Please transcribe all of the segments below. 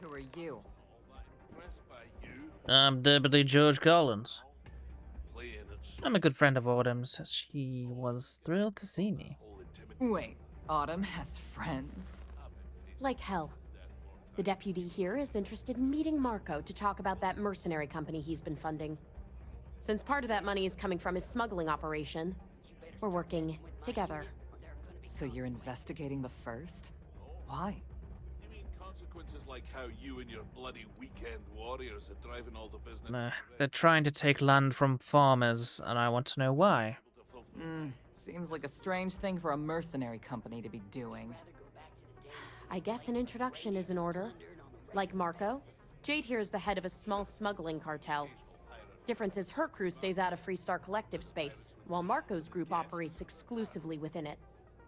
Who are you? I'm Deputy George Collins. I'm a good friend of Autumn's. She was thrilled to see me. Wait, Autumn has friends? Like hell. The deputy here is interested in meeting Marco to talk about that mercenary company he's been funding. Since part of that money is coming from his smuggling operation, we're working together. So you're investigating the first? Why? You mean consequences like how you and your bloody weekend warriors are driving all the business? Nah, they're trying to take land from farmers, and I want to know why. Seems like a strange thing for a mercenary company to be doing. I guess an introduction is in order. Like Marco, Jade here is the head of a small smuggling cartel. Difference is her crew stays out of Freestar Collective space, while Marco's group operates exclusively within it.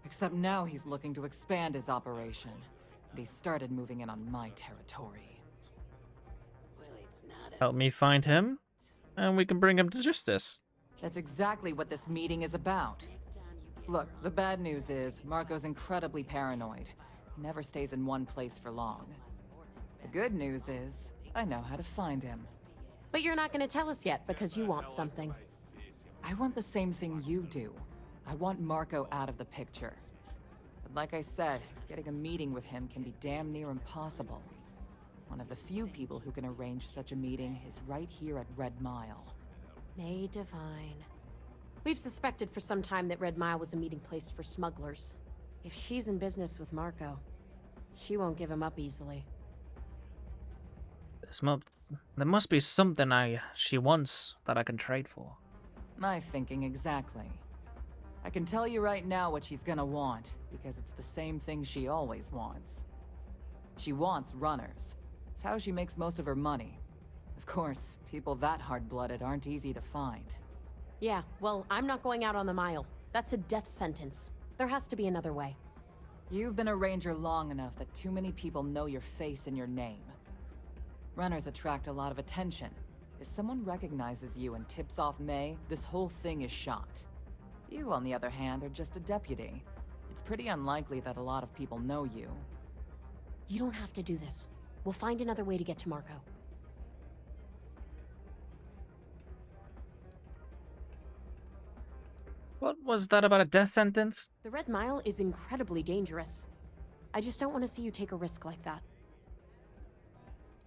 Except now he's looking to expand his operation. And he started moving in on my territory. Help me find him, and we can bring him to justice. That's exactly what this meeting is about. Look, the bad news is, Marco's incredibly paranoid. He never stays in one place for long. The good news is, I know how to find him. But you're not going to tell us yet because you want something. I want the same thing you do. I want Marco out of the picture. But like I said, getting a meeting with him can be damn near impossible. One of the few people who can arrange such a meeting is right here at Red Mile. May Divine. We've suspected for some time that Red Mile was a meeting place for smugglers. If she's in business with Marco, she won't give him up easily. There must be something she wants that I can trade for. My thinking exactly. I can tell you right now what she's gonna want, because it's the same thing she always wants. She wants runners. It's how she makes most of her money. Of course, people that hard-blooded aren't easy to find. Yeah, well, I'm not going out on the mile. That's a death sentence. There has to be another way. You've been a ranger long enough that too many people know your face and your name. Runners attract a lot of attention. If someone recognizes you and tips off May, this whole thing is shot. You, on the other hand, are just a deputy. It's pretty unlikely that a lot of people know you. You don't have to do this. We'll find another way to get to Marco. What was that about a death sentence? The Red Mile is incredibly dangerous. I just don't want to see you take a risk like that.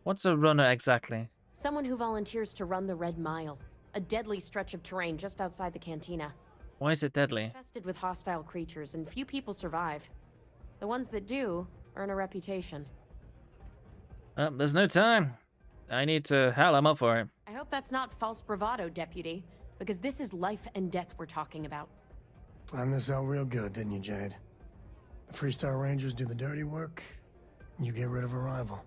What's a runner exactly? Someone who volunteers to run the Red Mile, a deadly stretch of terrain just outside the cantina. Why is it deadly? Infested with hostile creatures, and few people survive. The ones that do earn a reputation. There's no time. I need to... Hell, I'm up for it. I hope that's not false bravado, Deputy, because this is life and death we're talking about. Planned this out real good, didn't you, Jade? The Freestar Rangers do the dirty work, you get rid of a rival.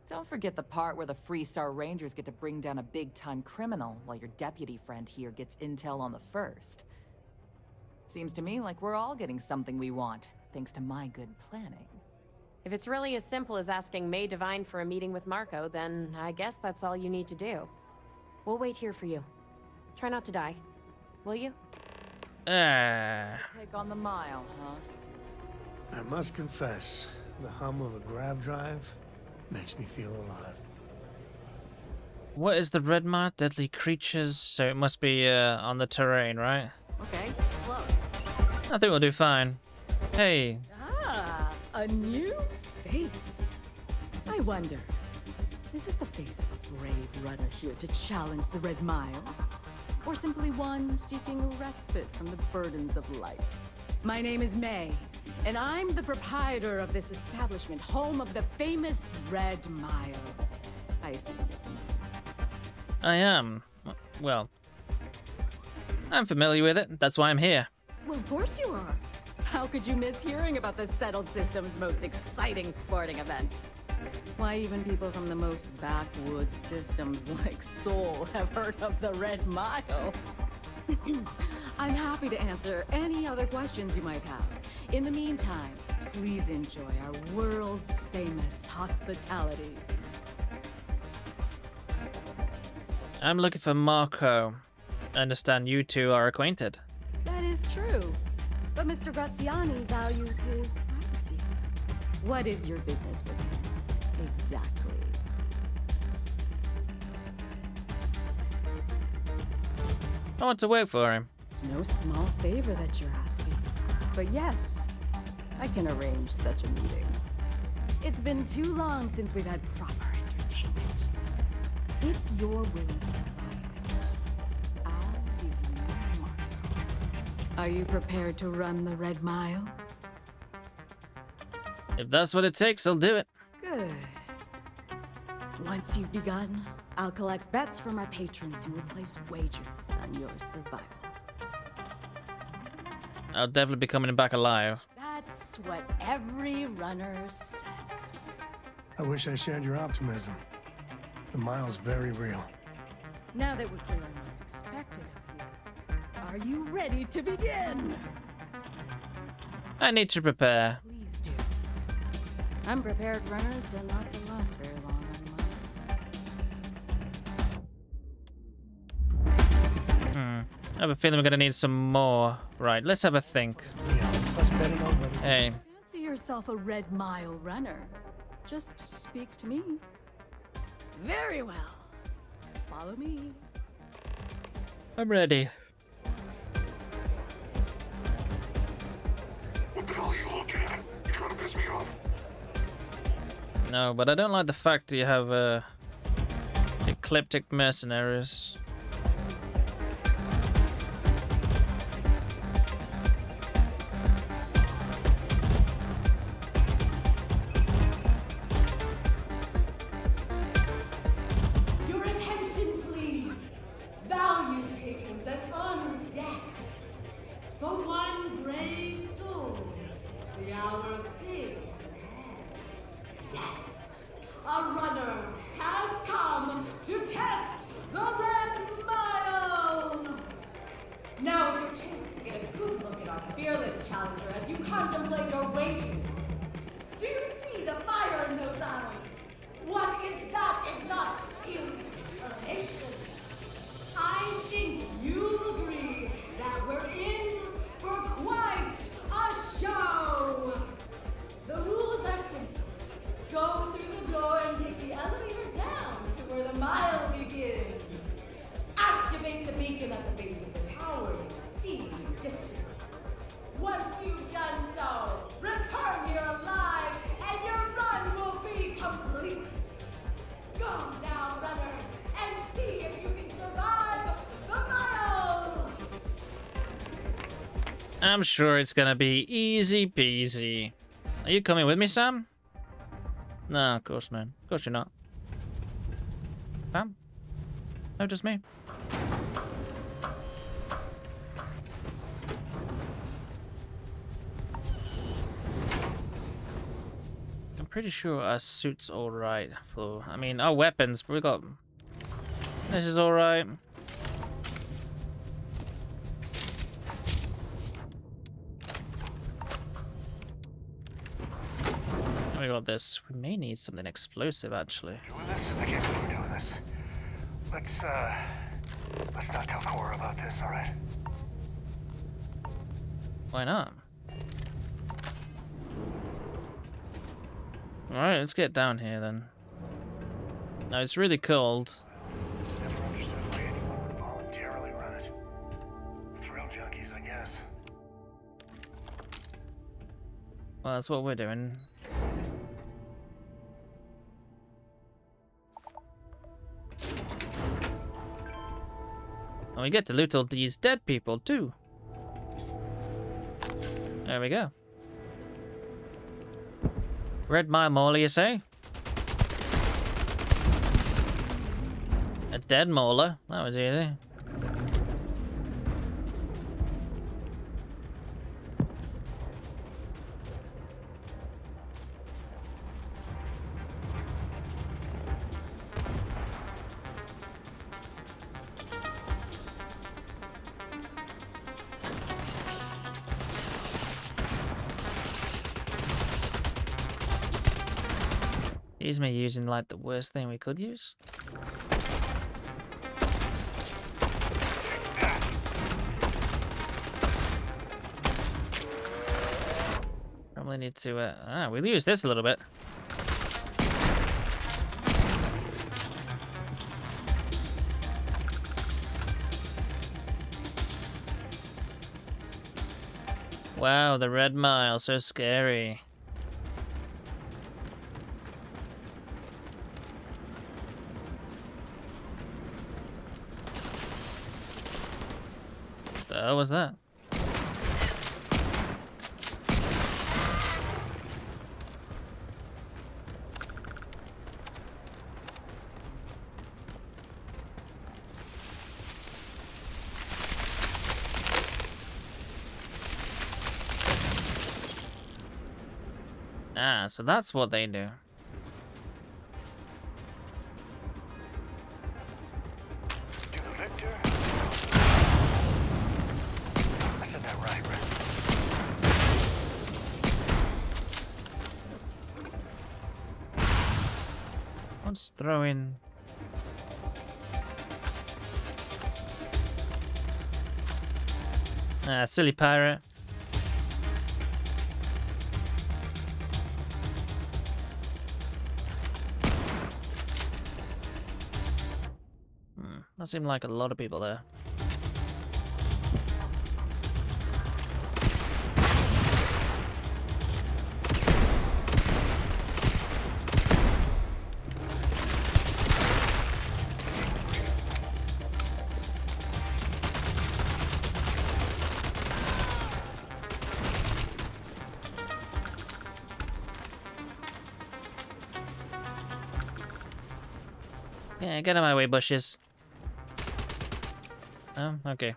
Don't forget the part where the Freestar Rangers get to bring down a big-time criminal, while your deputy friend here gets intel on the first. Seems to me like we're all getting something we want, thanks to my good planning. If it's really as simple as asking May Divine for a meeting with Marco, then I guess that's all you need to do. We'll wait here for you. Try not to die, will you? Take on the mile, huh? I must confess, the hum of a grav drive makes me feel alive. What is the Red Mile? Deadly creatures, so it must be on the terrain, right? Okay, close. I think we'll do fine. Hey. Ah, a new face. I wonder, is this the face of a brave runner here to challenge the Red Mile? Or simply one seeking a respite from the burdens of life? My name is May, and I'm the proprietor of this establishment, home of the famous Red Mile. I assume you're familiar. I am. Well, I'm familiar with it. That's why I'm here. Well, of course you are. How could you miss hearing about the Settled System's most exciting sporting event? Why, even people from the most backwoods systems like Seoul have heard of the Red Mile. I'm happy to answer any other questions you might have. In the meantime, please enjoy our world's famous hospitality. I'm looking for Marco. I understand you two are acquainted. That is true. But Mr. Graziani values his privacy. What is your business with him? exactly? I want to work for him. It's no small favor that you're asking. But yes, I can arrange such a meeting. It's been too long since we've had proper entertainment. If you're willing to provide it, I'll give you Marco. Are you prepared to run the Red Mile? If that's what it takes, I'll do it. Good. Once you've begun, I'll collect bets from our patrons and will place wagers on your survival. I'll definitely be coming back alive. That's what every runner says. I wish I shared your optimism. The mile's very real. Now that we're clear on what's expected of you, are you ready to begin? I need to prepare. Please do. Unprepared runners tend not to last very long on the mile. I have a feeling we're gonna need some more. Right, let's have a think. Yeah, let's bet it already. Hey, Fancy yourself a Red Mile runner. Just speak to me. Very well. Follow me. I'm ready. What the hell are you looking at? You trying to piss me off? No, but I don't like the fact that you have ecliptic mercenaries. Your attention, please, valued patrons and honored guests. For one brave soul, the hour of fate is at hand. Yes, a runner has come to test the Red Mile. Now is your chance to get a good look at our fearless challenger as you contemplate your wagers. Do you see the fire in those eyes? What is that if not steely determination? I think you'll agree that we're in for quite a show. The rules are simple. Go through the door and take the elevator down to where the mile begins. Activate the beacon at the base of the tower and see your distance. Once you've done so, return here alive and your run will be complete. Go now, runner, and see if you can survive the mile! I'm sure it's gonna be easy peasy. Are you coming with me, Sam? No, of course not. Of course you're not. Sam? No, just me. I'm pretty sure our suit's alright for... I mean, our weapons, but we got... This is alright. We got this. We may need something explosive, actually. Doing this? I can't believe we're doing this. Let's not tell Cora about this, alright? Why not? Alright, let's get down here then. Now, it's really cold. Never understood why anyone would voluntarily run it. Thrill junkies, I guess. Well, that's what we're doing. And we get to loot all these dead people, too. There we go. Red Mile Mauler, you say? A dead Mauler? That was easy. Is me using like the worst thing we could use? Probably need to we'll use this a little bit. Wow, the Red Mile, so scary. What the hell was that? Ah, so that's what they do. To the victor. I said that right? Let's throw in. Ah, silly pirate. That seemed like a lot of people there. Yeah, get out of my way, bushes. Oh, okay.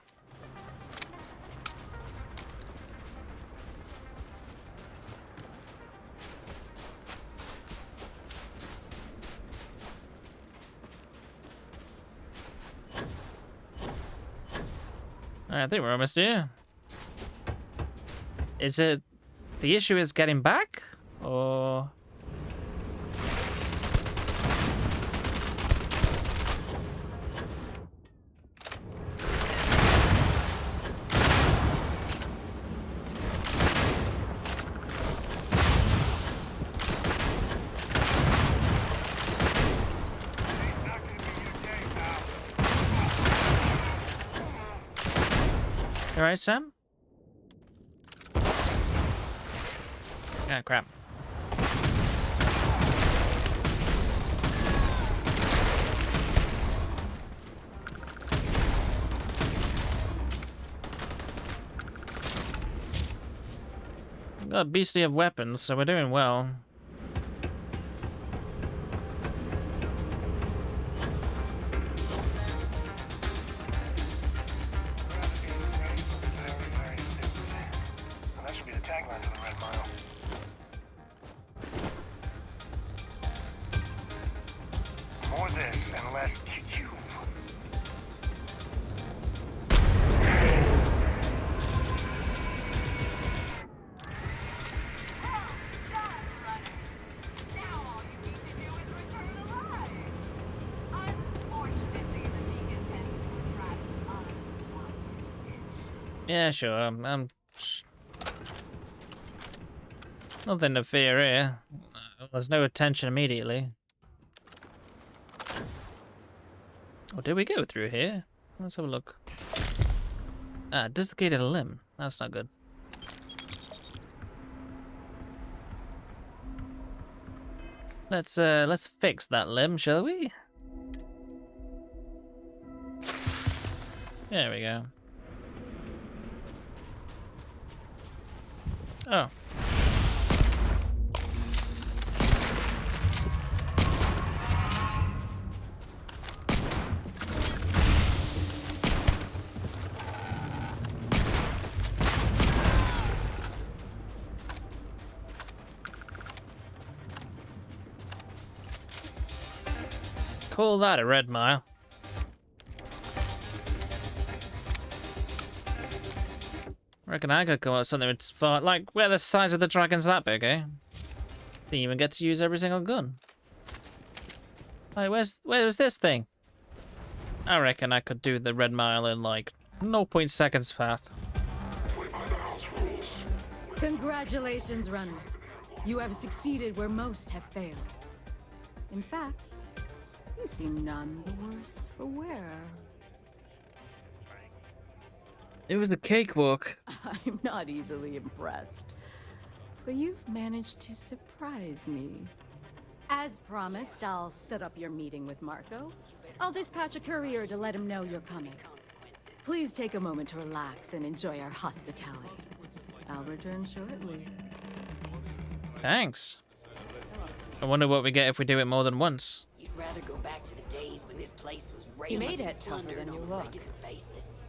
I think we're almost here. Is it... the issue is getting back? Or... You alright, Sam? Ah, crap. We've got a beastie of weapons, so we're doing well. That should be the tagline to the Red Mile. More this and less tube. Yeah, sure. Nothing to fear here. There's no attention immediately. Oh, did we go through here? Let's have a look. Ah, dislocated a limb. That's not good. Let's fix that limb, shall we? There we go. Oh. Call that a Red Mile. Reckon I could come up with something that's far, like, where the size of the dragon's that big, eh? Didn't even get to use every single gun. Like, where's this thing? I reckon I could do the Red Mile in, like, 0.6 seconds flat. Play by the house rules. Congratulations, runner. You have succeeded where most have failed. In fact, you seem none the worse for wear. It was the cakewalk. I'm not easily impressed. But you've managed to surprise me. As promised, I'll set up your meeting with Marco. I'll dispatch a courier to let him know you're coming. Please take a moment to relax and enjoy our hospitality. I'll return shortly. Thanks. I wonder what we get if we do it more than once. You'd rather go back to the days when this place was You raided made it. Tougher than you on a look. regular basis.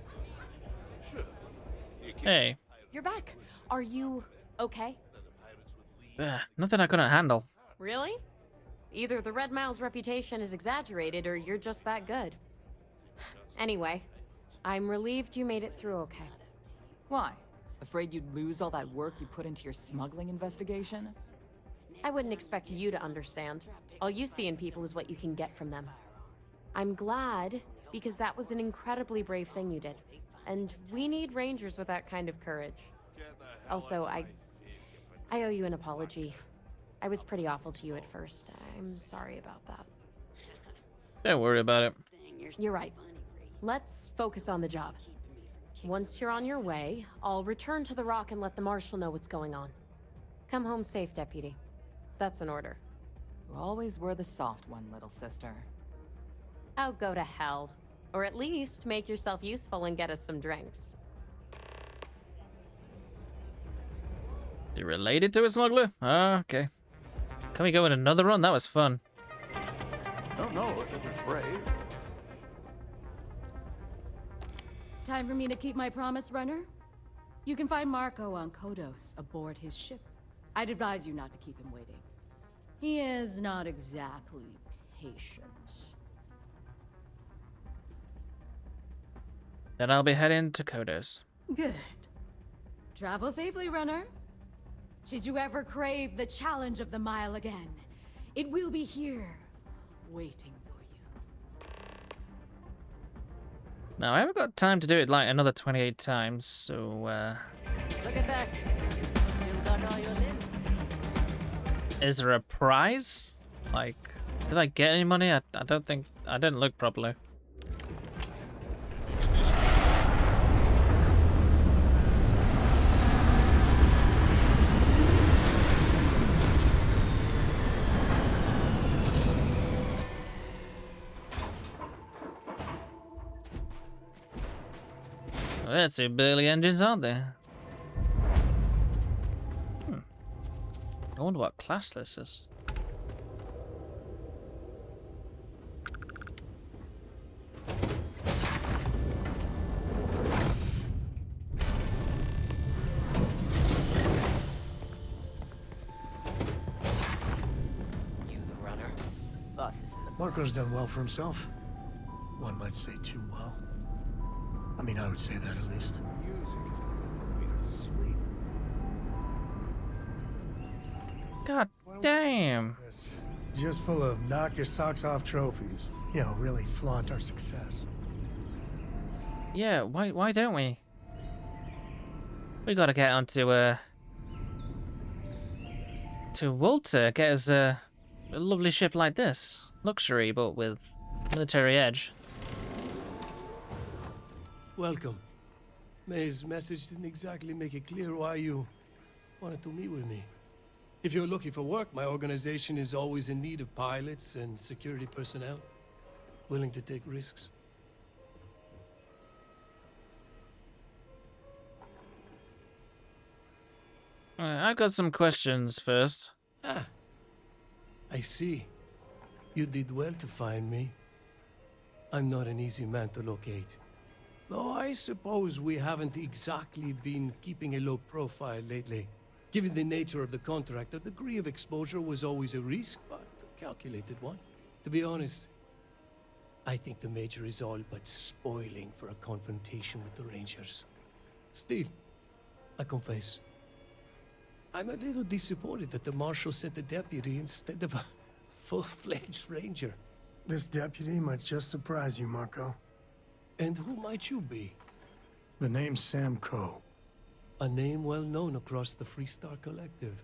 Hey. You're back. Are you okay? Nothing I couldn't handle. Really? Either the Red Mile's reputation is exaggerated or you're just that good. Anyway, I'm relieved you made it through okay. Why? Afraid you'd lose all that work you put into your smuggling investigation? I wouldn't expect you to understand. All you see in people is what you can get from them. I'm glad, because that was an incredibly brave thing you did. And we need rangers with that kind of courage. Also, I owe you an apology. I was pretty awful to you at first. I'm sorry about that. Don't worry about it. You're right. Let's focus on the job. Once you're on your way, I'll return to the Rock and let the Marshal know what's going on. Come home safe, Deputy. That's an order. You always were the soft one, little sister. Oh, go to hell. Or at least make yourself useful and get us some drinks. You related to a smuggler? Oh, okay. Can we go in another run? That was fun. Don't know if it was brave. Time for me to keep my promise, Runner? You can find Marco on Kodos aboard his ship. I'd advise you not to keep him waiting. He is not exactly patient. Then I'll be heading to Kodos. Good. Travel safely, Runner. Should you ever crave the challenge of the mile again, it will be here, waiting for you. Now, I haven't got time to do it like another 28 times, so, Look at that. You've got all your limbs. is there a prize? Like, did I get any money? I don't think, I didn't look properly. Well, that's some burly engines, aren't there? I wonder what class this is. You the runner? Boss is in the Marco's done well for himself. One might say too well. I mean, I would say that at least. Music is gonna be sweet. God damn. Yes. Just full of knock your socks off trophies. You know, really flaunt our success. Yeah, why don't we? We gotta get onto to Walter, get us a lovely ship like this. Luxury, but with military edge. Welcome. May's message didn't exactly make it clear why you wanted to meet with me. If you're looking for work, my organization is always in need of pilots and security personnel, willing to take risks. I've got some questions first. Ah, I see. You did well to find me. I'm not an easy man to locate. Though I suppose we haven't exactly been keeping a low profile lately. Given the nature of the contract, a degree of exposure was always a risk, but a calculated one. To be honest, I think the Major is all but spoiling for a confrontation with the Rangers. Still, I confess, I'm a little disappointed that the Marshal sent a deputy instead of a full-fledged Ranger. This deputy might just surprise you, Marco. And who might you be? The name's Sam Coe. A name well known across the Freestar Collective.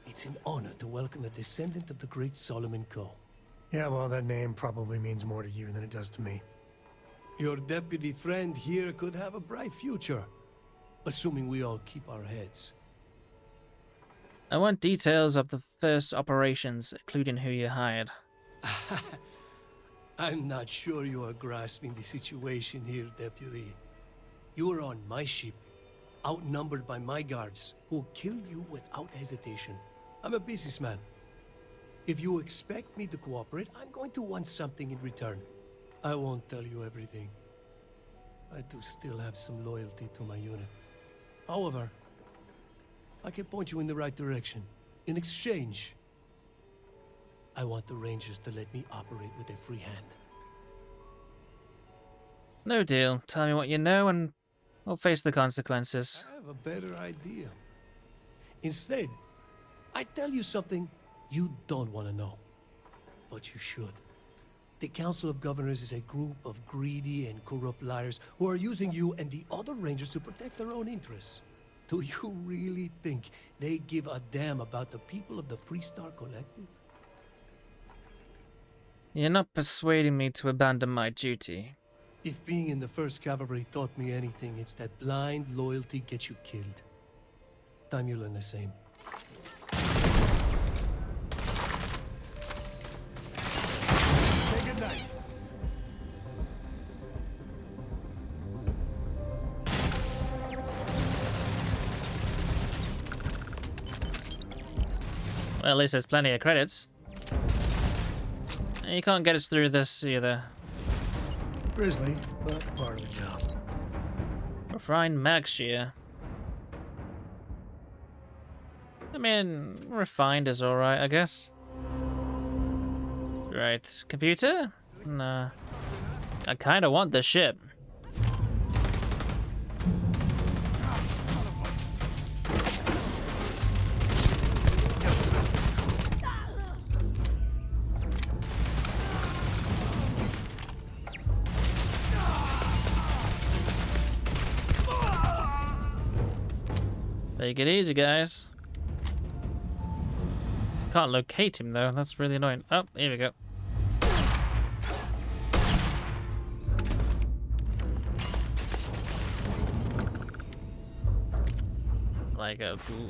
It's an honor to welcome a descendant of the great Solomon Coe. Yeah, well, that name probably means more to you than it does to me. Your deputy friend here could have a bright future, assuming we all keep our heads. I want details of the first operations, including who you hired. I'm not sure you are grasping the situation here, Deputy. You were on my ship, outnumbered by my guards, who killed you without hesitation. I'm a businessman. If you expect me to cooperate, I'm going to want something in return. I won't tell you everything. I do still have some loyalty to my unit. However, I can point you in the right direction. In exchange, I want the Rangers to let me operate with a free hand. No deal. Tell me what you know and we'll face the consequences. I have a better idea. Instead, I tell you something you don't want to know. But you should. The Council of Governors is a group of greedy and corrupt liars who are using you and the other Rangers to protect their own interests. Do you really think they give a damn about the people of the Freestar Collective? You're not persuading me to abandon my duty. If being in the 1st Cavalry taught me anything, it's that blind loyalty gets you killed. Time you learn the same. Say good night. Well, at least there's plenty of credits. You can't get us through this either. Grisly, but part of the job. Refined mag shear. I mean, refined is alright, I guess. Right, computer? Nah. I kinda want the ship. Take it easy, guys. Can't locate him though, that's really annoying. Oh, here we go. Like a... Ooh.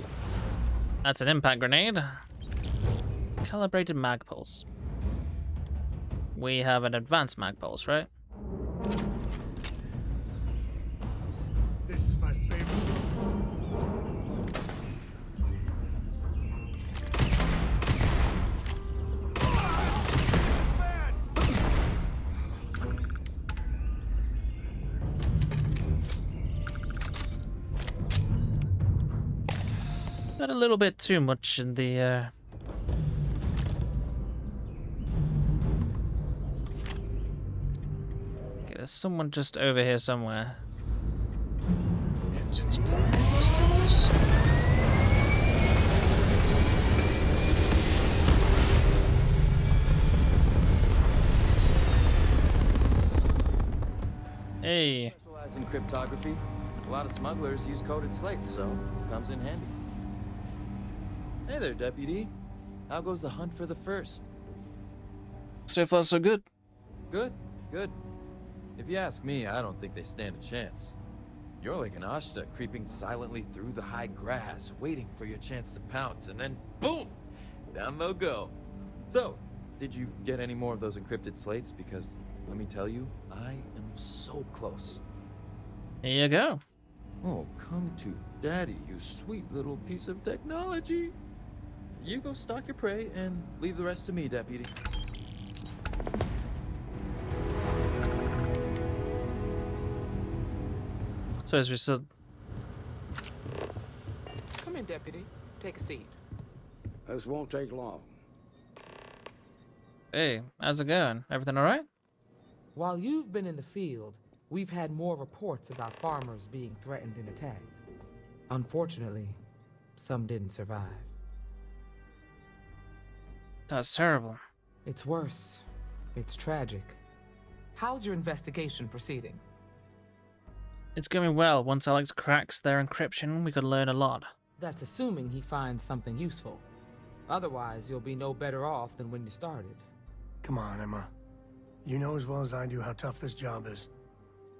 That's an impact grenade. Calibrated mag pulse. We have an advanced mag pulse, right? This is my favorite. Got a little bit too much in the Okay, there's someone just over here somewhere. Engines loose. Hey. Specialize in cryptography. A lot of smugglers use coded slates, so it comes in handy. Hey there, Deputy. How goes the hunt for the first? So far, so good. Good, good. If you ask me, I don't think they stand a chance. You're like an Ashta creeping silently through the high grass, waiting for your chance to pounce, and then boom! Down they'll go. So, did you get any more of those encrypted slates? Because, let me tell you, I am so close. Here you go. Oh, come to Daddy, you sweet little piece of technology. You go stalk your prey and leave the rest to me, Deputy. I suppose we still... Come in, Deputy. Take a seat. This won't take long. Hey, how's it going? Everything alright? While you've been in the field, we've had more reports about farmers being threatened and attacked. Unfortunately, some didn't survive. That's terrible. It's worse. It's tragic. How's your investigation proceeding? It's going well. Once Alex cracks their encryption, we could learn a lot. That's assuming he finds something useful. Otherwise, you'll be no better off than when you started. Come on, Emma. You know as well as I do how tough this job is.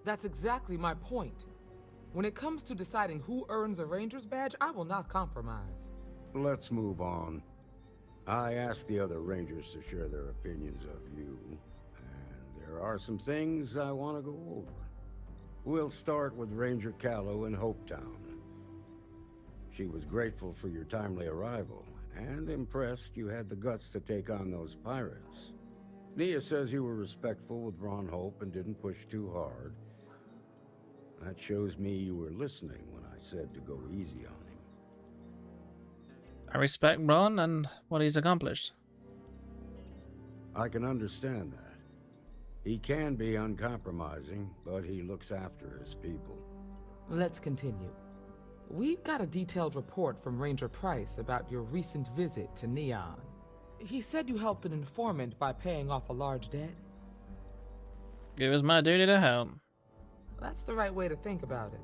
That's exactly my point. When it comes to deciding who earns a Ranger's badge, I will not compromise. Let's move on. I asked the other Rangers to share their opinions of you, and there are some things I want to go over. We'll start with Ranger Callow in Hopetown. She was grateful for your timely arrival, and impressed you had the guts to take on those pirates. Nia says you were respectful with Ron Hope and didn't push too hard. That shows me you were listening when I said to go easy on him. I respect Ron and what he's accomplished. I can understand that. He can be uncompromising, but he looks after his people. Let's continue. We got a detailed report from Ranger Price about your recent visit to Neon. He said you helped an informant by paying off a large debt. It was my duty to help. That's the right way to think about it.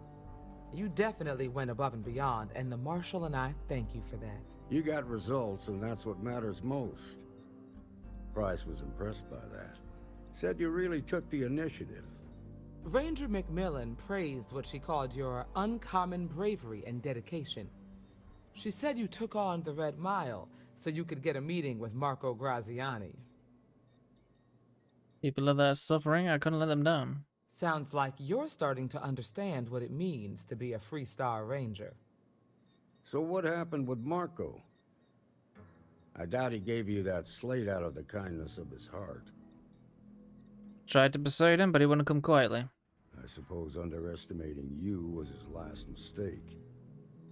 You definitely went above and beyond, and the Marshal and I thank you for that. You got results, and that's what matters most. Price was impressed by that. Said you really took the initiative. Ranger McMillan praised what she called your uncommon bravery and dedication. She said you took on the Red Mile so you could get a meeting with Marco Graziani. People of that suffering, I couldn't let them down. Sounds like you're starting to understand what it means to be a Freestar Ranger. So what happened with Marco? I doubt he gave you that slate out of the kindness of his heart. Tried to persuade him, but he wouldn't come quietly. I suppose underestimating you was his last mistake.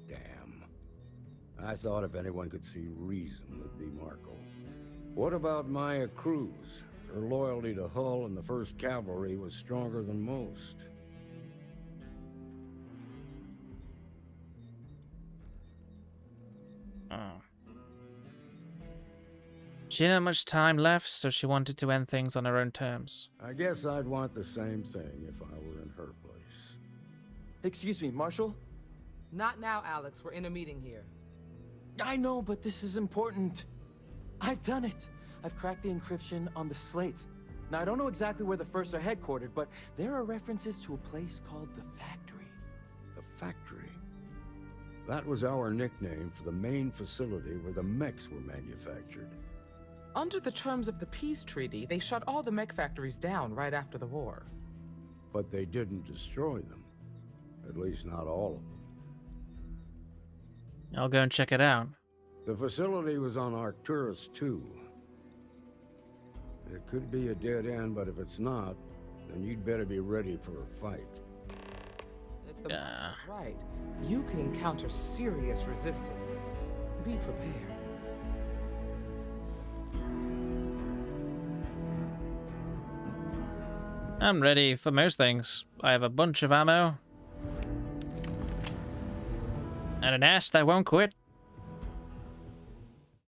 Damn. I thought if anyone could see reason, it'd be Marco. What about Maya Cruz? Her loyalty to Hull and the 1st Cavalry was stronger than most. Oh. She didn't have much time left, so she wanted to end things on her own terms. I guess I'd want the same thing if I were in her place. Excuse me, Marshal? Not now, Alex. We're in a meeting here. I know, but this is important. I've done it. I've cracked the encryption on the slates. Now, I don't know exactly where the First are headquartered, but there are references to a place called the Factory. The Factory? That was our nickname for the main facility where the mechs were manufactured. Under the terms of the peace treaty, they shut all the mech factories down right after the war. But they didn't destroy them. At least not all of them. I'll go and check it out. The facility was on Arcturus 2. It could be a dead end, but if it's not, then you'd better be ready for a fight. If the Marshal's right, you can encounter serious resistance. Be prepared. I'm ready for most things. I have a bunch of ammo. And an ass that won't quit.